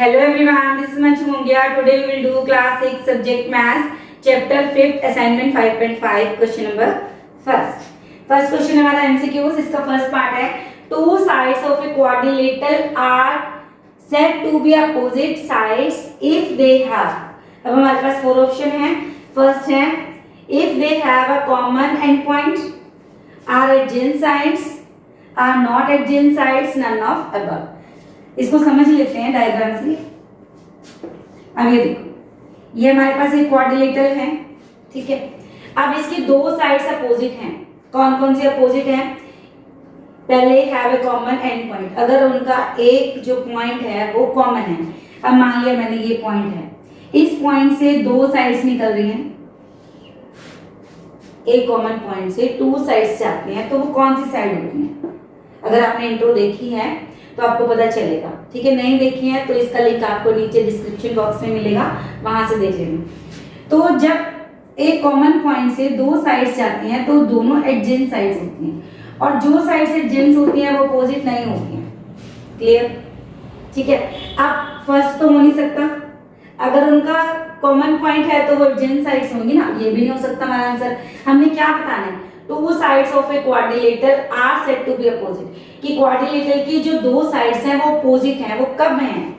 Hello everyone, this is Manchu Mungia. Today we will do class 6 subject maths, chapter 5 assignment 5.5 question number first. First question हमारा MCQs, इसका first part है two sides of a quadrilateral are said to be opposite sides if they have. अब हमारे पास four option है. First है if they have a common endpoint, are adjacent sides, are not adjacent sides, none of above. इसको समझ लेते हैं diagram से. अब ये देखो, ये हमारे पास एक क्वाड्रिलेटरल है, ठीक है. अब इसकी दो साइड्स अपोजिट हैं. कौन कौन सी अपोजिट हैं? पहले have a common and point. अगर उनका एक जो पॉइंट है वो कॉमन है. अब मान लिया मैंने ये पॉइंट है, इस पॉइंट से दो साइड्स निकल रही हैं. एक कॉमन पॉइंट से टू साइड्स जाती हैं, तो वो कौन सी साइड होती हैं? अगर आपने इंट्रो देखी है तो आपको पता चलेगा, ठीक है. नहीं देखी है तो इसका लिंक आपको नीचे डिस्क्रिप्शन बॉक्स में मिलेगा, वहां से देख लेना. तो जब एक कॉमन पॉइंट से दो साइड्स जाती हैं तो दोनों एडजेंट साइड्स होती हैं, और जो साइड्स एडजेंट होती हैं वो अपोजिट नहीं होती हैं. क्लियर? ठीक है. अब फर्स्ट तो हो नहीं सकता. अगर उनका कॉमन पॉइंट है तो वो एडजेंट साइड्स होंगी ना, ये भी नहीं हो सकता हमारा आंसर. हमने क्या बताना है? Two sides of a quadrilateral are said to be opposite, कि क्वाड्रिलेटरल की जो दो साइड्स हैं वो अपोजिट हैं, वो कब में हैं?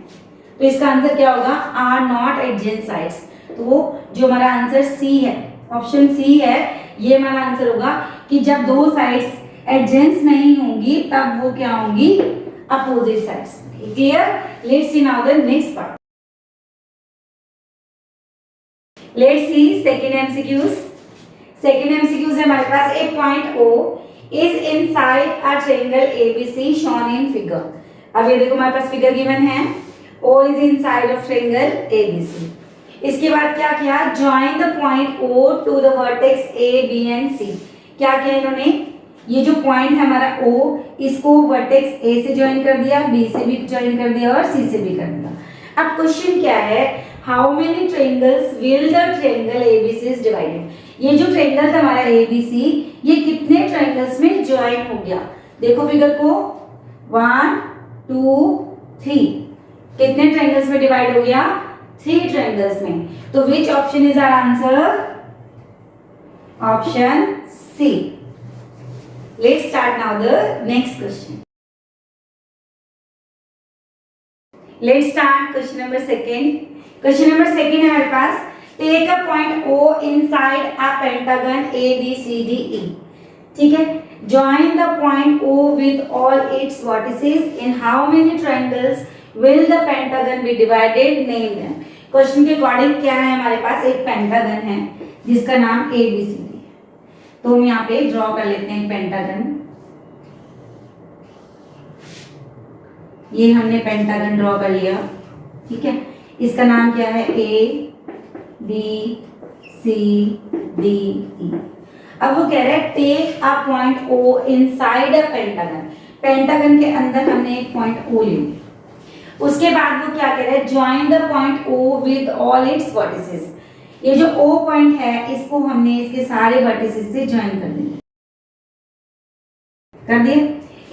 तो इसका आंसर क्या होगा? Are not adjacent sides. तो वो जो हमारा आंसर सी है, ऑप्शन सी है, ये हमारा आंसर होगा कि जब दो साइड्स एडजेंट नहीं होंगी तब वो क्या होंगी? Opposite sides. Clear? Let's see now the next part. Let's see second MCQs. Second MCQs है हमारे पास. ए point O is inside a triangle ABC shown in figure. अब ये देखो हमारे पास फिगर गिवन है. O is inside of triangle ABC. इसके बाद क्या किया? Join the point O to the vertex A, B and C. क्या किया इन्होंने? ये जो पॉइंट है हमारा O, इसको वर्टेक्स A से ज्वाइन कर दिया, B से भी ज्वाइन कर दिया और C से भी कर दिया. अब क्वेश्चन क्या है? How many triangles will the triangle ABC is divided? ये जो ट्रायंगल था हमारा ABC, ये कितने ट्रायंगल्स में ज्वाइन हो गया? देखो फिगर को, 1 2 3. कितने ट्रायंगल्स में डिवाइड हो गया? 3 ट्रायंगल्स में. तो which option is our answer? Option C. Let's start now the next question. Let's start question number second. Question number second है हमारे पास. Take a point O inside a pentagon ABCDE. ठीक है. Join the point O with all its vertices. In how many triangles will the pentagon be divided? Name them. Question के according क्या है हमारे पास? एक pentagon है जिसका नाम ABCD है. तो हम यहाँ पे ड्रॉ कर लेते हैं पेंटागन. ये हमने पेंटागन ड्रॉ कर लिया, ठीक है. इसका नाम क्या है? A B C D E. अब वो कह रहे हैं take a point O inside a pentagon. Pentagon के अंदर हमने एक पॉइंट O ले लिया. उसके बाद वो क्या कह रहे हैं? Join the point O with all it's vertices. ये जो O पॉइंट है इसको हमने इसके सारे वर्टिसेस से ज्वाइन कर दिया. कर दिया.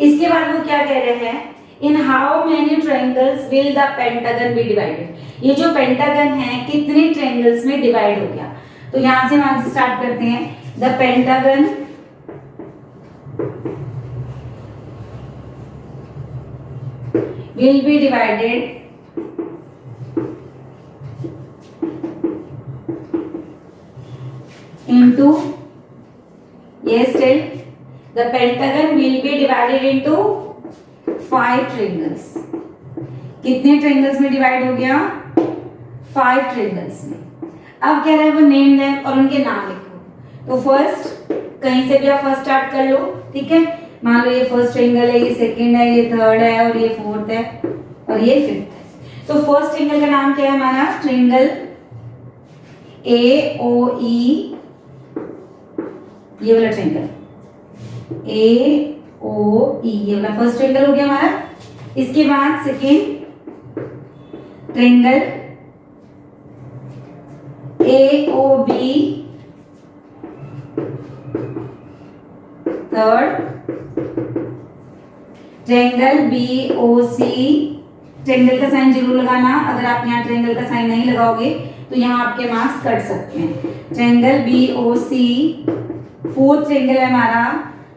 इसके बाद वो क्या कह रहे हैं? In how many triangles will the pentagon be divided. ये जो पेंटागन है कितने ट्रायंगल्स में डिवाइड हो गया? तो यहां से हम आंसर स्टार्ट करते हैं. The pentagon will be divided into, yes tell, the pentagon will be divided into 5 triangles. कितने ट्रायंगल्स में डिवाइड हो गया? 5 ट्रायंगल्स में. अब कह रहा है वो नेम देम और उनके नाम लिखो. तो फर्स्ट, कहीं से भी आप फर्स्ट स्टार्ट कर लो, ठीक है. मान लो ये फर्स्ट ट्रायंगल है, ये सेकंड है, ये थर्ड है और ये फोर्थ है और ये फिफ्थ है. तो फर्स्ट ट्रायंगल का नाम क्या है हमारा? Triangle AOE. ये वाला ट्रायंगल AOE, ये वाला फर्स्ट ट्रायंगल हो गया हमारा. इसके बाद second triangle AOB, third triangle BOC, triangle का साइन जरूर लगाना। अगर आप यहाँ ट्रायंगल का साइन नहीं लगाओगे तो यहाँ आपके मार्क्स कट सकते हैं। ट्रायंगल BOC, फोर्थ ट्रायंगल है हमारा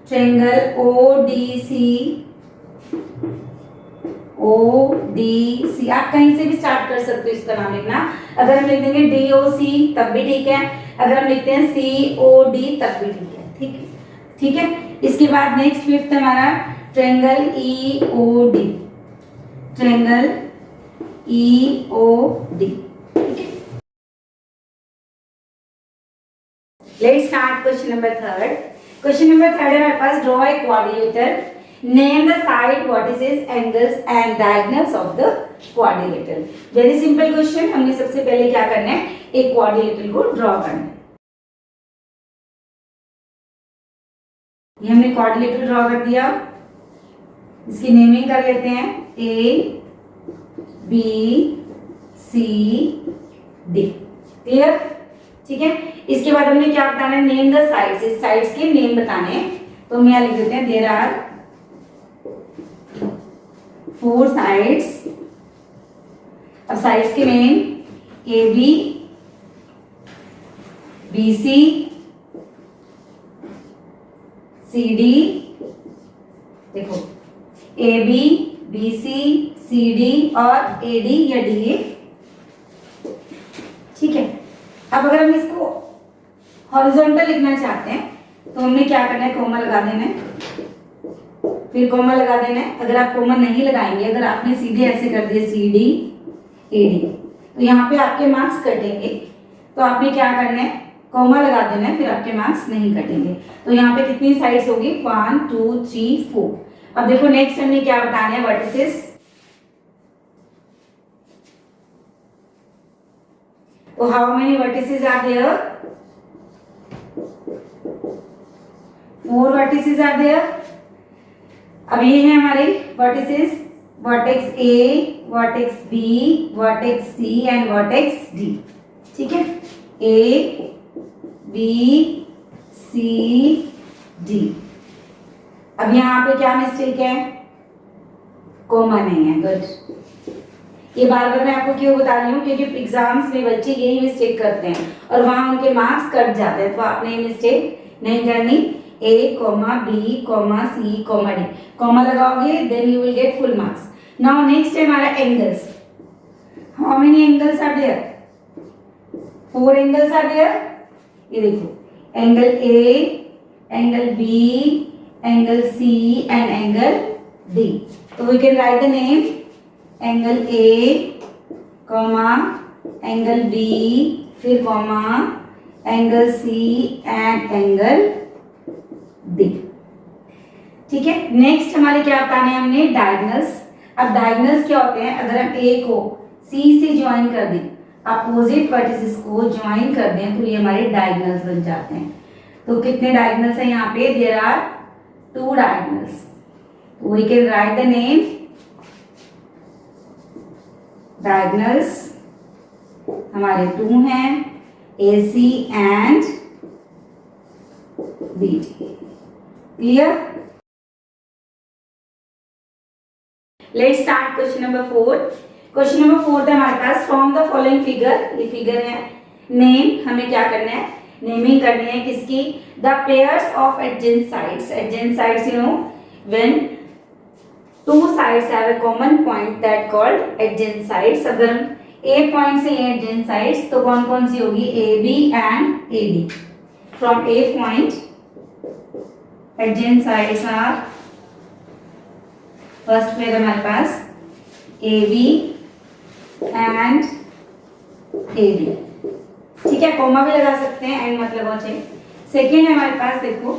ट्रायंगल ODC। आप कहीं से भी स्टार्ट कर सकते हो इसका नाम लिखना। अगर हम लिख देंगे DOC तब भी ठीक है, अगर हम लिखते हैं COD तब भी ठीक है। ठीक है, ठीक है। इसके बाद नेक्स्ट फिफ्थ हमारा ट्रायंगल EOD, ट्रायंगल EOD। ठीक है, let's start question number third. Question number third है हमारे पास, draw a quadrilateral, name the side vertices angles and diagonals of the quadrilateral. Very simple question. हमने सबसे पहले क्या करना है, एक क्वाड्रिलेटरल को ड्रॉ करना है। ये हमने क्वाड्रिलेटरल ड्रॉ कर दिया, इसकी नेमिंग कर लेते हैं ABCD। क्लियर? ठीक है। इसके बाद हमने क्या बताना है, नेम द साइड्स, इस साइड्स के नेम बताने हैं। तो हम यहाँ लिख देते हैं देयर आर 4 साइड्स। अब साइड्स के नेम AB, BC, CD। देखो AB, BC, CD और AD या DA। ठीक है। अब अगर हम इसको हॉरिजॉन्टल लिखना चाहते हैं तो हमने क्या करना है, कोमा लगा देना है, फिर कोमा लगा देना है। अगर आप कोमा नहीं लगाएंगे, अगर आपने सीधे ऐसे कर दिए CD AD, तो यहाँ पे आपके मार्क्स कटेंगे। तो आपने क्या करना है, कोमा लगा देना है, फिर आपके मार्क्स नहीं कटेंगे। तो यहाँ पे कितनी साइड्स होगी, 1 2 3 4। अब देखो नेक्स्ट हमने क्या बताना है, वर्टिसेस। तो how many vertices are there, 4 vertices are there. अब ये है हमारे vertices, vertex A, vertex B, vertex C and vertex D। ठीक है, A B C D। अब यहाँ पे क्या मिस्टेक है, कोमा नहीं है। गुड। ये बार बार मैं आपको क्यों बता रही हूँ, क्योंकि एग्जाम्स में बच्चे यही मिस्टेक करते हैं और वहां उनके मार्क्स कट जाते हैं। तो आपने ये मिस्टेक नहीं करनी। A, B, C, D, comma लगाओगे, then you will get full marks. Now next है हमारा angles. How many angles are there, 4 angles are there. ये देखो, angle A, angle B, angle C and angle D। तो we can write the name, angle A, comma, angle B, फिर comma, angle C and angle D। ठीक है। Next हमारे क्या बताने हैं हमने, डायगोनल्स। अब डायगोनल्स क्या होते हैं, अगर हम A को C से ज्वाइन कर दें, अपोजिट वर्टिसेस को ज्वाइन कर दें, तो ये हमारे डायगोनल्स बन जाते हैं। तो कितने डायगोनल्स हैं यहाँ पे, there are 2 diagonals. We can write the name, diagonals हमारे 2 हैं, AC and BD। Clear? Let's start question number 4। Question number 4 है हमारे पास, फ्रॉम द फॉलोइंग फिगर। ये फिगर है, नेम हमें क्या करना है, नेमिंग करनी है किसकी, the pairs of adjacent sides. Adjacent sides you know when 2 sides have a common point that called adjacent sides। अगर A पॉइंट से adjacent sides तो कौन कौन सी होगी, AB and AD। From A point adjacent sides are, first pair हमारे पास AB and AD। ठीक है, coma भी लगा सकते हैं, एंड मत लगाओ चाहिए। सेकेंड है हमारे पास, देखो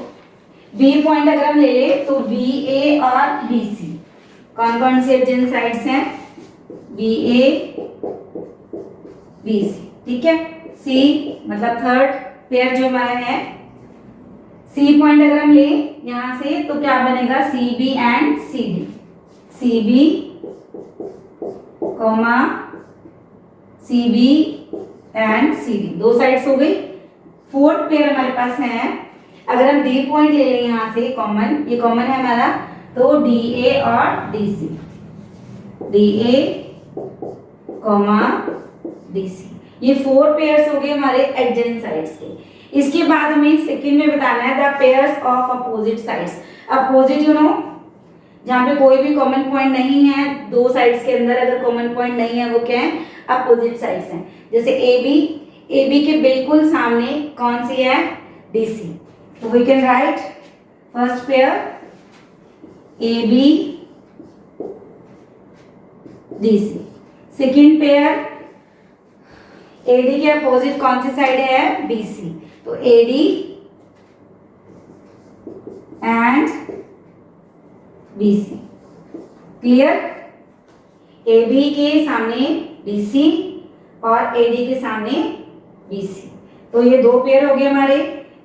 B पॉइंट अगर हम ले ले तो BA और BC, कौन कौन से एडजेंट साइड्स हैं, BA BC। ठीक है, C मतलब थर्ड पेयर जो हमारा है, C पॉइंट अगर हम ले यहां से तो क्या बनेगा, CB and CD। CB comma CB and CD, 2 sides हो गई। फोर्थ पेयर हमारे पास है, अगर हम D पॉइंट ले लें यहाँ से कॉमन, ये कॉमन है हमारा, तो DA और DC। DA, DC। ये 4 पेयर्स हो गए हमारे एडजेंट साइड्स के। इसके बाद हमें सेकंड में बताना है the pairs of opposite sides. Opposite you know, जहाँ पे कोई भी कॉमन पॉइंट नहीं है, दो साइड्स के अंदर अगर कॉमन पॉइंट नहीं है वो क्या है, अपोजिट साइड्स हैं। जैसे AB के बिल्कुल सामने कौन सी है, DC। तो we can write first pair AB DC। Second pair AD के अपोजिट कौन सी साइड है, BC। तो AD and BC। Clear? AB के सामने DC और AD के सामने BC। तो ये दो पेयर हो गए हमारे।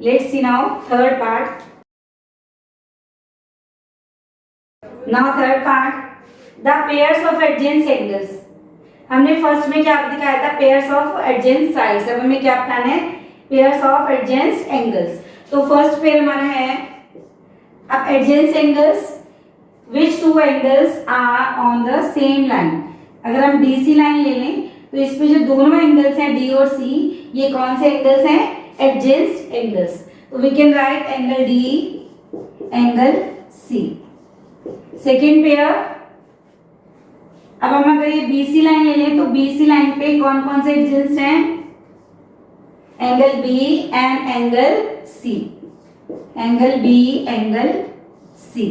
Let's see now third part. Now third part, the pairs of adjacent angles. हमने फर्स्ट में क्या दिखाया था, पेयर्स ऑफ एडजेंट साइड्स। अब हमें क्या बताना है, पेयर्स ऑफ एडजेंट एंगल्स। तो फर्स्ट पेयर हमारा है अब adjacent angles which two angles are on the same line. अगर हम DC लाइन ले लें तो इसमें जो दोनों एंगल्स हैं D और C, ये कौन से एंगल्स हैं, एडजेंट एंगल्स। तो we can write angle D, angle C। Second pair, अब हम अगर ये BC लाइन ले लें तो BC लाइन पे कौन कौन से एडजेंट्स हैं, angle B and angle C। Angle B, angle C।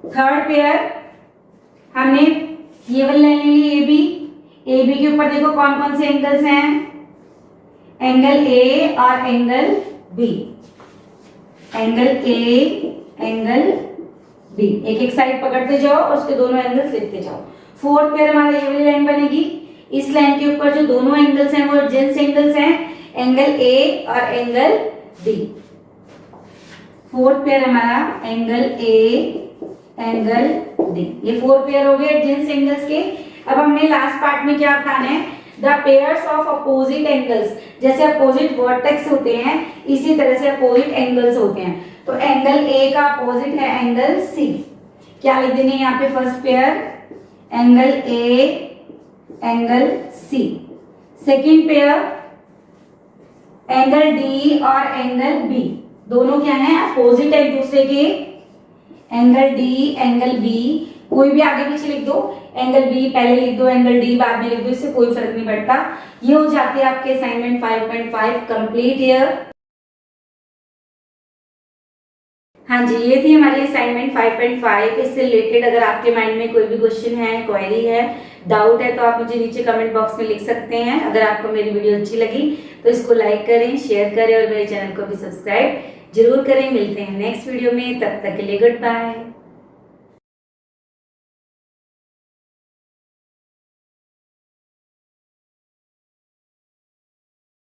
Third pair, हमने ये वाली लाइन ले ली AB के ऊपर देखो कौन कौन से एंगल्स हैं, एंगल A और angle B। Angle A, angle B, एक एक साइड पकड़ते जाओ और उसके दोनों एंगल्स लिखते जाओ। फोर्थ पेयर हमारा ये वाली लाइन बनेगी। इस लाइन के ऊपर जो दोनों एंगल्स हैं वो एडजेंट एंगल्स हैं, एंगल A और एंगल B। फोर्थ पेयर हमारा एंगल A, एंगल D। ये 4 पेयर हो गए एडजेंट एंगल्स के। अब हमने लास्ट पार्ट में क्या बताना है, the pairs of opposite angles. जैसे अपोजिट वर्टेक्स होते हैं इसी तरह से अपोजिट एंगल्स होते हैं। तो एंगल A का अपोजिट है एंगल C। क्या लिख देंगे यहाँ पे, first pair angle A, angle C। Second pair angle D और एंगल B, दोनों क्या हैं, अपोजिट है एक दूसरे के। एंगल D, एंगल B, कोई भी आगे पीछे लिख दो, एंगल B पहले लिख दो, एंगल D बाद में लिख दो, इससे कोई फर्क नहीं पड़ता। ये हो जाती है आपके असाइनमेंट 5.5 कंप्लीट ईयर। हाँ जी, ये थी हमारी असाइनमेंट 5.5। इससे रिलेटेड अगर आपके माइंड में कोई भी क्वेश्चन है, क्वेरी है, डाउट है तो आप मुझे नीचे कमेंट बॉक्स में लिख सकते हैं। अगर आपको मेरी वीडियो अच्छी लगी तो इसको लाइक करें, शेयर करें और मेरे चैनल को भी सब्सक्राइब जरूर करें। मिलते हैं नेक्स्ट वीडियो में, तब तक के लिए गुड बाय।